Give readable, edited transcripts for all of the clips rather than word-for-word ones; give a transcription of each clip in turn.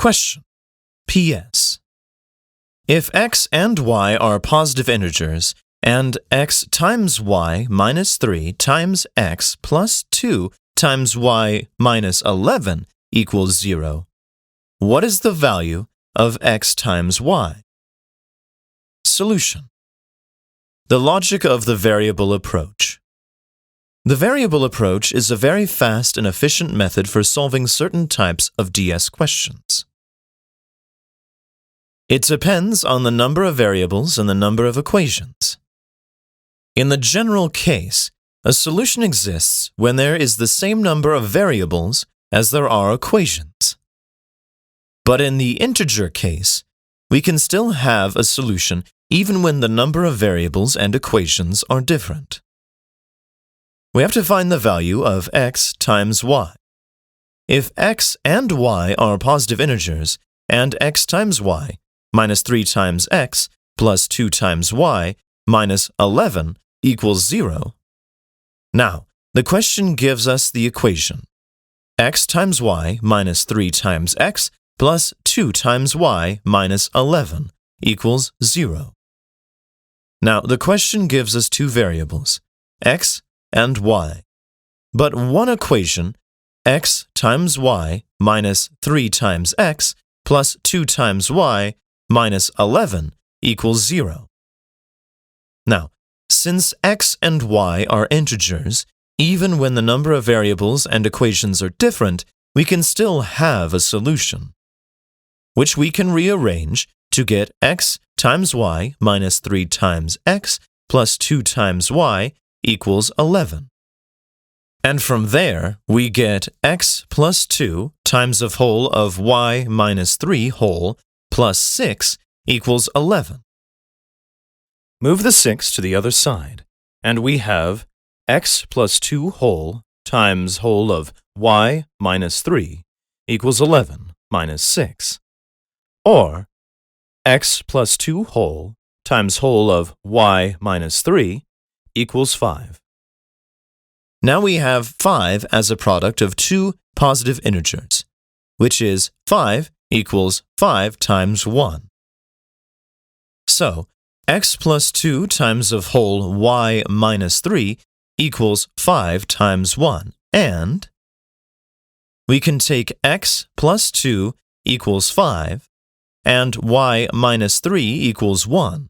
Question. P.S. If x and y are positive integers, and x times y minus 3 times x plus 2 times y minus 11 equals 0, what is the value of x times y? Solution. The logic of the variable approach. The variable approach is a very fast and efficient method for solving certain types of DS questions. It depends on the number of variables and the number of equations. In the general case, a solution exists when there is the same number of variables as there are equations. But in the integer case, we can still have a solution even when the number of variables and equations are different. We have to find the value of x times y. If x and y are positive integers, and x times y minus 3 times x plus 2 times y minus 11 equals 0. Now, the question gives us the equation x times y minus 3 times x plus 2 times y minus 11 equals 0. Now, the question gives us two variables, x and y. But one equation, x times y minus 3 times x plus 2 times y minus 11 equals 0. Now, since x and y are integers, even when the number of variables and equations are different, we can still have a solution, which we can rearrange to get x times y minus 3 times x plus 2 times y equals 11. And from there, we get x plus 2 times the whole of y minus 3 whole plus 6 equals 11. Move the 6 to the other side, and we have x plus 2 whole times whole of y minus 3 equals 11 minus 6. Or x plus 2 whole times whole of y minus 3 equals 5. Now we have 5 as a product of two positive integers, which is 5 equals 5 times 1. So, x plus 2 times of whole y minus 3 equals 5 times 1, and we can take x plus 2 equals 5 and y minus 3 equals 1.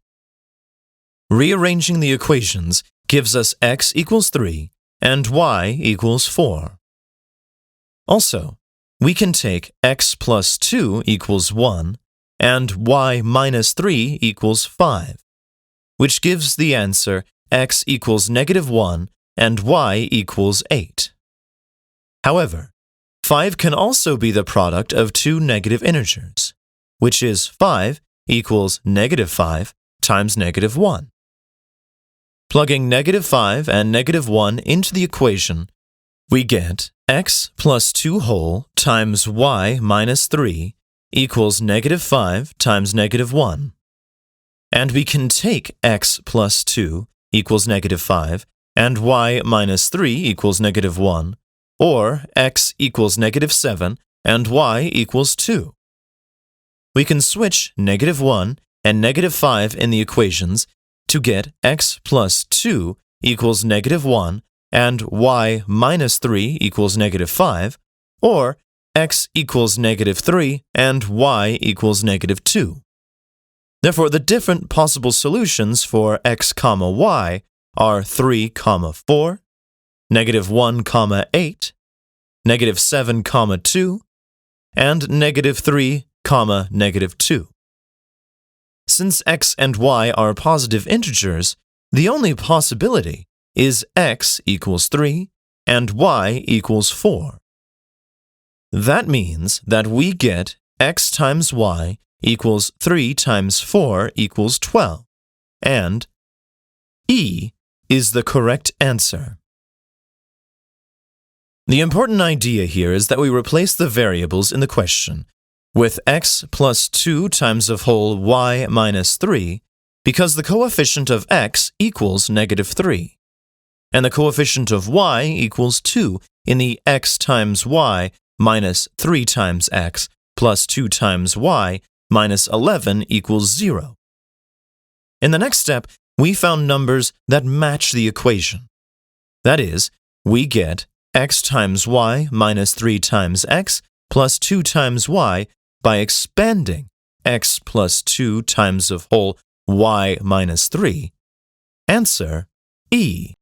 Rearranging the equations gives us x equals 3 and y equals 4. Also, we can take x plus 2 equals 1 and y minus 3 equals 5, which gives the answer x equals negative 1 and y equals 8. However, 5 can also be the product of two negative integers, which is 5 equals negative 5 times negative 1. Plugging negative 5 and negative 1 into the equation, we get x plus 2 whole times y minus 3 equals negative 5 times negative 1. And we can take x plus 2 equals negative 5 and y minus 3 equals negative 1, or x equals negative 7 and y equals 2. We can switch negative 1 and negative 5 in the equations to get x plus 2 equals negative 1 and y minus 3 equals negative 5, or x equals negative 3 and y equals negative 2. Therefore, the different possible solutions for x comma y are 3 comma 4, negative 1 comma 8, negative 7 comma 2, and negative 3 comma negative 2. Since x and y are positive integers, the only possibility is x equals 3 and y equals 4. That means that we get x times y equals 3 times 4 equals 12, and E is the correct answer. The important idea here is that we replace the variables in the question with x plus 2 times of whole y minus 3 because the coefficient of x equals negative 3, and the coefficient of y equals 2 in the x times y minus 3 times x plus 2 times y minus 11 equals 0. In the next step, we found numbers that match the equation. That is, we get x times y minus 3 times x plus 2 times y by expanding x plus 2 times of whole y minus 3. Answer E.